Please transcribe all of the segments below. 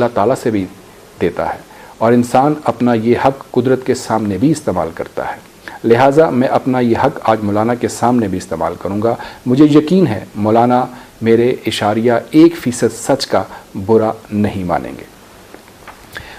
अल्लाह ताला से भी देता है और इंसान अपना ये हक़ कुदरत के सामने भी इस्तेमाल करता है। लिहाजा मैं अपना ये हक़ आज मौलाना के सामने भी इस्तेमाल करूँगा। मुझे यकीन है मौलाना मेरे इशारिया 1% सच का बुरा नहीं मानेंगे।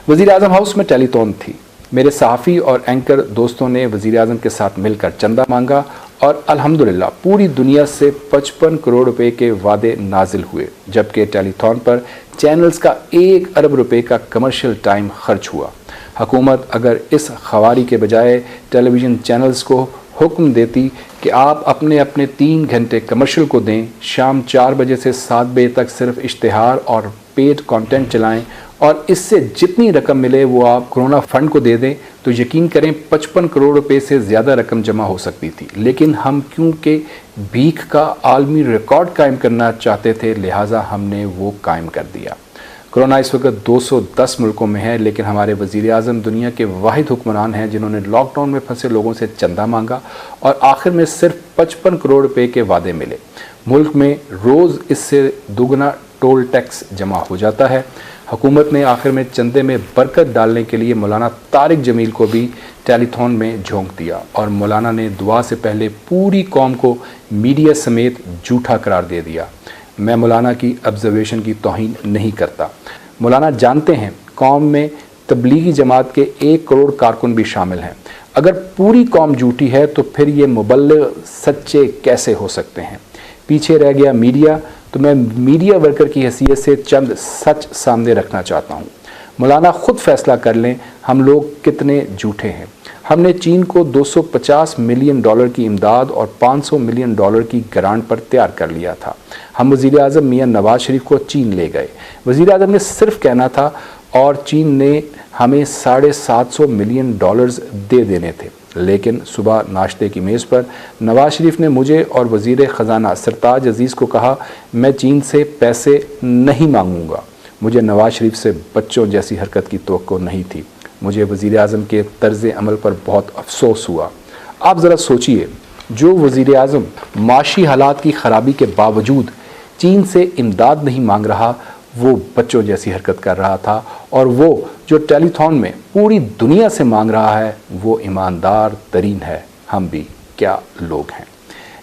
वज़ीर आज़म हाउस में टेलीथॉन थी। मेरे सहाफ़ी और एंकर दोस्तों ने वज़ीर आज़म के साथ मिलकर चंदा मांगा और अल्हम्दुलिल्लाह पूरी दुनिया से 55 करोड़ रुपए के वादे नाजिल हुए, जबकि टेलीथॉन पर चैनल्स का 1 अरब रुपए का कमर्शियल टाइम खर्च हुआ। हुकूमत अगर इस खवारी के बजाय टेलीविज़न चैनल्स को हुक्म देती कि आप अपने अपने 3 घंटे कमर्शियल को दें, शाम 4 बजे से 7 बजे तक सिर्फ इश्तिहार और पेड कंटेंट चलाएं और इससे जितनी रकम मिले वो आप कोरोना फंड को दे दें, तो यकीन करें 55 करोड़ रुपए से ज़्यादा रकम जमा हो सकती थी। लेकिन हम क्योंकि भीख का आलमी रिकॉर्ड कायम करना चाहते थे, लिहाजा हमने वो कायम कर दिया। कोरोना इस वक्त 210 मुल्कों में है, लेकिन हमारे वज़ीर आज़म दुनिया के वाहिद हुक्मरान हैं जिन्होंने लॉकडाउन में फंसे लोगों से चंदा मांगा और आखिर में सिर्फ 55 करोड़ रुपए के वादे मिले। मुल्क में रोज़ इससे दुगना टोल टैक्स जमा हो जाता है। हुकूमत ने आखिर में चंदे में बरकत डालने के लिए मौलाना तारिक जमील को भी टेलीथॉन में झोंक दिया और मौलाना ने दुआ से पहले पूरी कौम को मीडिया समेत झूठा करार दे दिया। मैं मौलाना की ऑब्जर्वेशन की तौहीन नहीं करता। मौलाना जानते हैं कौम में तबलीगी जमात के 1 करोड़ कारकुन भी शामिल हैं। अगर पूरी कौम झूठी है तो फिर ये मुबल्लिग सच्चे कैसे हो सकते हैं? पीछे रह गया मीडिया, तो मैं मीडिया वर्कर की हैसियत से चंद सच सामने रखना चाहता हूँ। मौलाना ख़ुद फैसला कर लें हम लोग कितने झूठे हैं। हमने चीन को $250 मिलियन की इमदाद और $500 मिलियन की ग्रांट पर तैयार कर लिया था। हम वज़ीर आज़म मियाँ नवाज शरीफ को चीन ले गए। वज़ीर आज़म ने सिर्फ कहना था और चीन ने हमें $750 मिलियन दे देने थे। लेकिन सुबह नाश्ते की मेज़ पर नवाज शरीफ ने मुझे और वज़ीर ख़जाना सरताज अज़ीज़ को कहा, मैं चीन से पैसे नहीं मांगूंगा। मुझे नवाज शरीफ से बच्चों जैसी हरकत की तवक्को नहीं थी। मुझे वज़ीर आज़म के तर्ज़ अमल पर बहुत अफसोस हुआ। आप ज़रा सोचिए, जो वज़ीर आज़म माशी हालात की ख़राबी के बावजूद चीन से इमदाद नहीं मांग रहा, वो बच्चों जैसी हरकत कर रहा था, और वो जो टेलीथॉन में पूरी दुनिया से मांग रहा है वो ईमानदार तरीन है। हम भी क्या लोग हैं।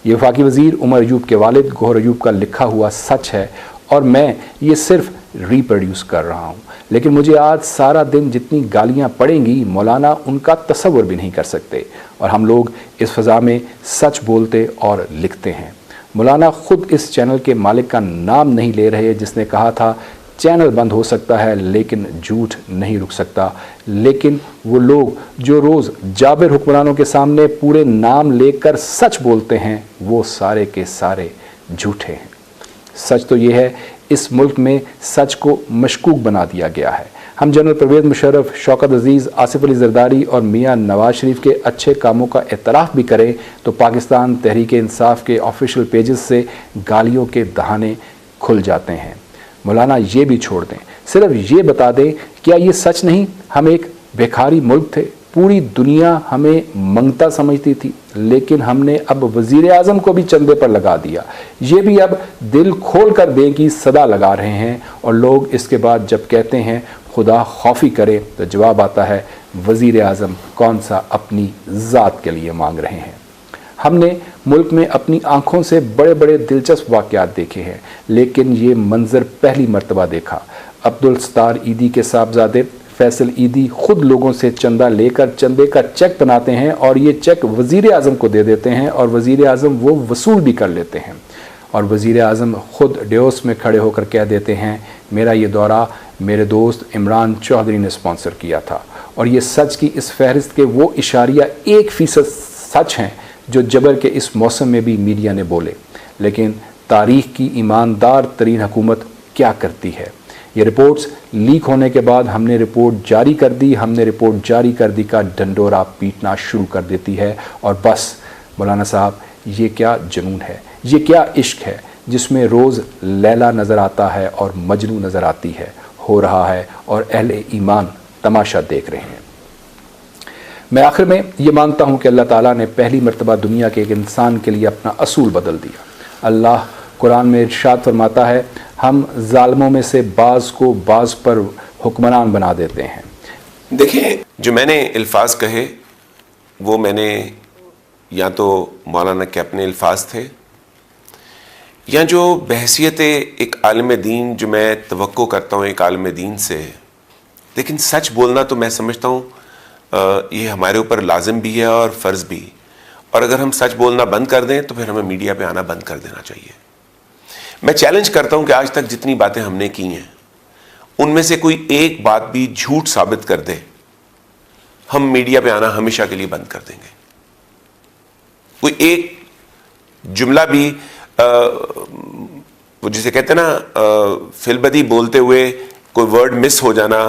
ये वफाकी वज़ीर उमर अयूब के वालिद गौहर अयूब का लिखा हुआ सच है और मैं ये सिर्फ रिप्रोड्यूस कर रहा हूँ। लेकिन मुझे आज सारा दिन जितनी गालियाँ पड़ेंगी मौलाना उनका तसव्वुर भी नहीं कर सकते, और हम लोग इस फ़ज़ा में सच बोलते और लिखते हैं। मौलाना ख़ुद इस चैनल के मालिक का नाम नहीं ले रहे जिसने कहा था चैनल बंद हो सकता है लेकिन झूठ नहीं रुक सकता। लेकिन वो लोग जो रोज़ जाबिर हुक्मरानों के सामने पूरे नाम लेकर सच बोलते हैं वो सारे के सारे झूठे हैं। सच तो ये है, इस मुल्क में सच को मशकूक बना दिया गया है। हम जनरल परवेज़ मुशर्रफ, शौकत अज़ीज़, आसिफ अली ज़रदारी और मियाँ नवाज शरीफ के अच्छे कामों का एतराफ़ भी करें तो पाकिस्तान तहरीक इंसाफ के ऑफिशियल पेजेस से गालियों के दहाने खुल जाते हैं। मौलाना ये भी छोड़ दें, सिर्फ ये बता दें क्या ये सच नहीं हम एक भिखारी मुल्क थे, पूरी दुनिया हमें मंगता समझती थी, लेकिन हमने अब वज़ीर आज़म को भी चंदे पर लगा दिया। ये भी अब दिल खोल कर दें की सदा लगा रहे हैं, और लोग इसके बाद जब कहते हैं खुदा खौफी करे तो जवाब आता है वज़ीर आज़म कौन सा अपनी ज़ात के लिए मांग रहे हैं। हमने मुल्क में अपनी आँखों से बड़े बड़े दिलचस्प वाक़यात देखे हैं, लेकिन ये मंज़र पहली मर्तबा देखा। अब्दुल सत्तार ईदी के साहबजादे फैसल ईदी खुद लोगों से चंदा लेकर चंदे का चेक बनाते हैं और ये चेक वज़ीर आज़म को दे देते हैं और वज़ीर आज़म वो वसूल भी कर लेते हैं। और वज़ीर आज़म ख़ुद डेओस में खड़े होकर कह देते हैं मेरा ये दौरा मेरे दोस्त इमरान चौधरी ने स्पॉन्सर किया था। और ये सच की इस फहरिस्त के वो इशारिया 1% सच हैं जो जबर के इस मौसम में भी मीडिया ने बोले। लेकिन तारीख़ की ईमानदार तरीन हुकूमत क्या करती है? ये रिपोर्ट्स लीक होने के बाद हमने रिपोर्ट जारी कर दी का डंडोरा पीटना शुरू कर देती है। और बस मौलाना साहब ये क्या जुनून है, ये क्या इश्क है जिसमें रोज़ लैला नज़र आता है और मजनू नज़र आती है, हो रहा है और अहले ईमान तमाशा देख रहे हैं। मैं आखिर में ये मानता हूँ कि अल्लाह ताला ने पहली मर्तबा दुनिया के एक इंसान के लिए अपना असूल बदल दिया। अल्लाह कुरान में इरशाद फरमाता है हम ज़ालिमों में से बाज़ को बाज़ पर حکمران بنا دیتے ہیں. دیکھیں جو میں نے الفاظ کہے وہ میں نے یا تو مولانا کے اپنے الفاظ تھے یا جو بحیثیت ایک عالم دین جو میں توقع کرتا ہوں ایک عالم دین سے. لیکن سچ بولنا تو میں سمجھتا ہوں یہ ہمارے اوپر لازم بھی ہے اور فرض بھی. اور اگر ہم سچ بولنا بند کر دیں تو پھر ہمیں میڈیا پہ آنا بند کر دینا چاہیے. میں چیلنج کرتا ہوں کہ آج تک جتنی باتیں ہم نے کی ہیں ان میں سے کوئی ایک بات بھی جھوٹ ثابت کر دے, ہم میڈیا پہ آنا ہمیشہ کے لیے بند کر دیں گے. کوئی ایک جملہ بھی وہ جسے کہتے ہیں نا فی البدی بولتے ہوئے کوئی ورڈ مس ہو جانا,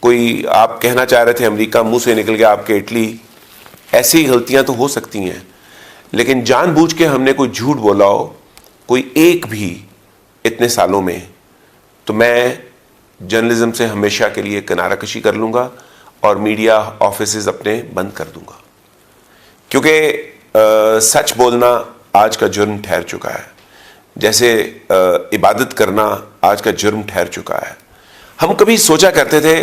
کوئی آپ کہنا چاہ رہے تھے امریکہ منہ سے نکل گیا آپ کے اٹلی, ایسی غلطیاں تو ہو سکتی ہیں. لیکن جان بوجھ کے ہم نے کوئی جھوٹ بولا ہو کوئی ایک بھی اتنے سالوں میں, تو میں جرنلزم سے ہمیشہ کے لیے کنارہ کشی کر لوں گا اور میڈیا آفیسز اپنے بند کر دوں گا. کیونکہ سچ بولنا آج کا جرم ٹھہر چکا ہے, جیسے عبادت کرنا آج کا جرم ٹھہر چکا ہے. ہم کبھی سوچا کرتے تھے,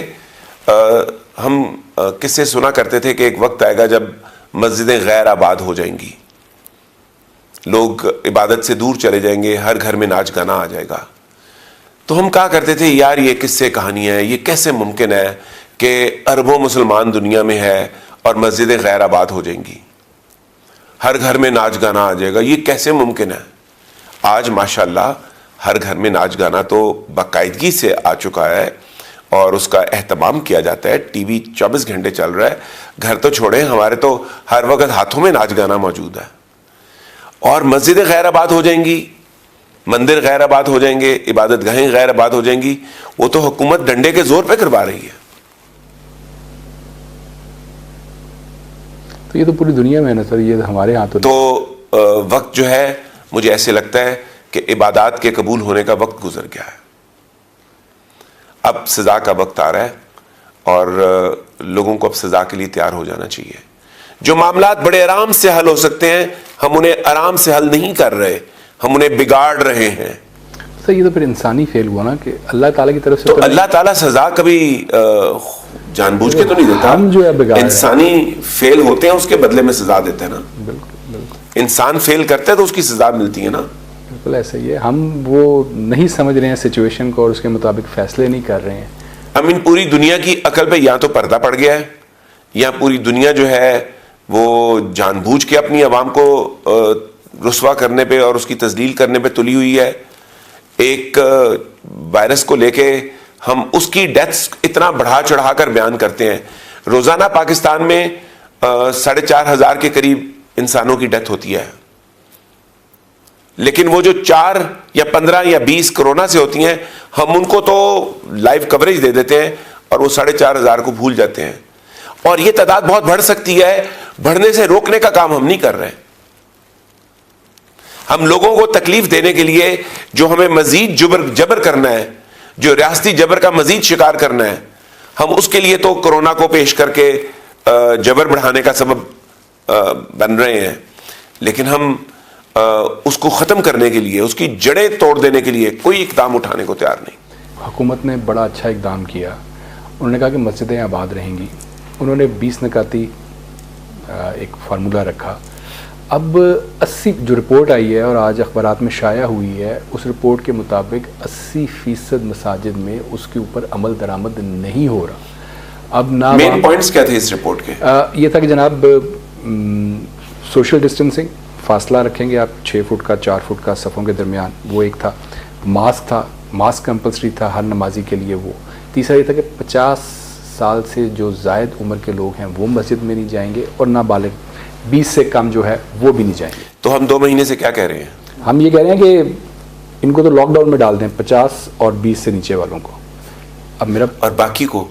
ہم قصے سنا کرتے تھے کہ ایک وقت آئے گا جب مسجدیں غیر آباد ہو جائیں گی, لوگ عبادت سے دور چلے جائیں گے, ہر گھر میں ناچ گانا آ جائے گا. تو ہم کہا کرتے تھے یار یہ قصے کہانیاں ہیں, یہ کیسے ممکن ہے کہ اربوں مسلمان دنیا میں ہے اور مسجدیں غیر آباد ہو جائیں گی, ہر گھر میں ناچ گانا آ جائے گا, یہ کیسے ممکن ہے. آج ماشاءاللہ ہر گھر میں ناچ گانا تو باقاعدگی سے آ چکا ہے اور اس کا اہتمام کیا جاتا ہے. ٹی وی 24 گھنٹے چل رہا ہے, گھر تو چھوڑیں ہمارے تو ہر وقت ہاتھوں میں ناچ گانا موجود ہے. اور مسجدیں غیر آباد ہو جائیں گی, مندر غیر آباد ہو جائیں گے, عبادت گاہیں غیر آباد ہو جائیں گی. وہ تو حکومت ڈنڈے کے زور پہ کروا رہی ہے. تو یہ تو پوری دنیا میں ہے نا سر, یہ ہمارے ہاں تو وقت جو ہے مجھے ایسے لگتا ہے کہ عبادات کے قبول ہونے کا وقت گزر گیا ہے. اب سزا کا وقت آ رہا ہے اور لوگوں کو اب سزا کے لیے تیار ہو جانا چاہیے. جو معاملات بڑے آرام سے حل ہو سکتے ہیں ہم انہیں آرام سے حل نہیں کر رہے, ہم انہیں بگاڑ رہے ہیں. سر یہ تو پھر انسانی فیل ہوا نا کہ اللہ تعالیٰ کی طرف سے تو اللہ تعالیٰ سزا کبھی جان بوجھ کے تو نہیں دیتا, ہم جو ہے انسانی فیل ہوتے ہیں اس کے بدلے میں سزا دیتے ہیں نا. بالکل بالکل, انسان فیل کرتا ہے تو اس کی سزا ملتی ہے نا. بالکل ایسا ہی ہے. ہم وہ نہیں سمجھ رہے ہیں سچویشن کو اور اس کے مطابق فیصلے نہیں کر رہے ہیں. پوری دنیا کی عقل پہ یا تو پردہ پڑ گیا ہے یا پوری دنیا جو ہے وہ جان بوجھ کے اپنی عوام کو رسوا کرنے پہ اور اس کی تذلیل کرنے پہ تلی ہوئی ہے. ایک وائرس کو لے کے ہم اس کی ڈیتھس اتنا بڑھا چڑھا کر بیان کرتے ہیں. روزانہ پاکستان میں 4,500 کے قریب انسانوں کی ڈیتھ ہوتی ہے, لیکن وہ جو 4 یا 15 یا 20 کرونا سے ہوتی ہیں ہم ان کو تو لائیو کوریج دے دیتے ہیں اور وہ 4,500 کو بھول جاتے ہیں. اور یہ تعداد بہت بڑھ سکتی ہے, بڑھنے سے روکنے کا کام ہم نہیں کر رہے. ہم لوگوں کو تکلیف دینے کے لیے جو ہمیں مزید جبر کرنا ہے, جو ریاستی جبر کا مزید شکار کرنا ہے, ہم اس کے لیے تو کورونا کو پیش کر کے جبر بڑھانے کا سبب بن رہے ہیں. لیکن ہم اس کو ختم کرنے کے لیے, اس کی جڑیں توڑ دینے کے لیے کوئی اقدام اٹھانے کو تیار نہیں. حکومت نے بڑا اچھا اقدام کیا, انہوں نے کہا کہ مسجدیں آباد رہیں گی. انہوں نے 20 نکاتی ایک فارمولہ رکھا. اب 80 جو رپورٹ آئی ہے اور آج اخبارات میں شائع ہوئی ہے, اس رپورٹ کے مطابق 80% مساجد میں اس کے اوپر عمل درآمد نہیں ہو رہا. اب نہ مین پوائنٹس کیا تھے اس رپورٹ کے؟ یہ تھا کہ جناب سوشل ڈسٹنسنگ, فاصلہ رکھیں گے آپ 6 فٹ کا 4 فٹ کا صفوں کے درمیان, وہ ایک تھا. ماسک تھا, ماسک کمپلسری تھا ہر نمازی کے لیے. وہ تیسرا یہ تھا کہ 50 سال سے جو زائد عمر کے لوگ ہیں وہ مسجد میں نہیں جائیں گے اور نابالغ 20 سے کم جو ہے وہ بھی نہیں جائیں گے. تو ہم 2 مہینے سے کیا کہہ رہے ہیں؟ ہم یہ کہہ رہے ہیں کہ ان کو تو لاک ڈاؤن میں ڈال دیں 50 اور 20 سے نیچے والوں کو. اب میرا اور باقی کو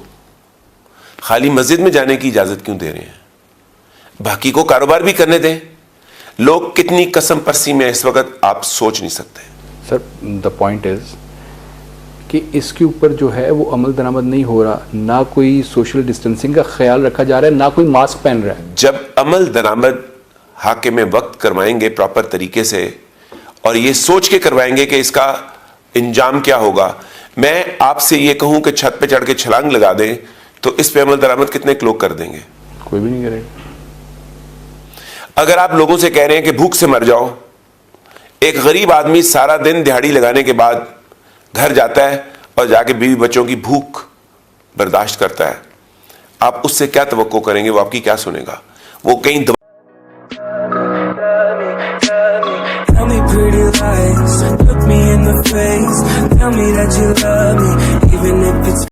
خالی مسجد میں جانے کی اجازت کیوں دے رہے ہیں؟ باقی کو کاروبار بھی کرنے دیں. لوگ کتنی قسم پرسی میں اس وقت آپ سوچ نہیں سکتے. سر دا پوائنٹ از کہ اس کے اوپر جو ہے وہ عمل درآمد نہیں ہو رہا, نہ کوئی سوشل ڈسٹنسنگ کا خیال رکھا جا رہا ہے, نہ کوئی ماسک پہن رہا ہے. جب عمل درآمد حاکم وقت کروائیں گے پراپر طریقے سے اور یہ سوچ کے کروائیں گے کہ اس کا انجام کیا ہوگا. میں آپ سے یہ کہوں کہ چھت پہ چڑھ کے چھلانگ لگا دیں تو اس پہ عمل درآمد کتنے لوگ کر دیں گے؟ کوئی بھی نہیں کرے گا. اگر آپ لوگوں سے کہہ رہے ہیں کہ بھوک سے مر جاؤ، ایک غریب آدمی سارا دن دہاڑی لگانے کے بعد گھر جاتا ہے اور جا کے بیوی بچوں کی بھوک برداشت کرتا ہے، آپ اس سے کیا توقع کریں گے؟ وہ آپ کی کیا سنے گا؟ وہ کہیں Tell me pretty lies, look me in the face, tell me that you love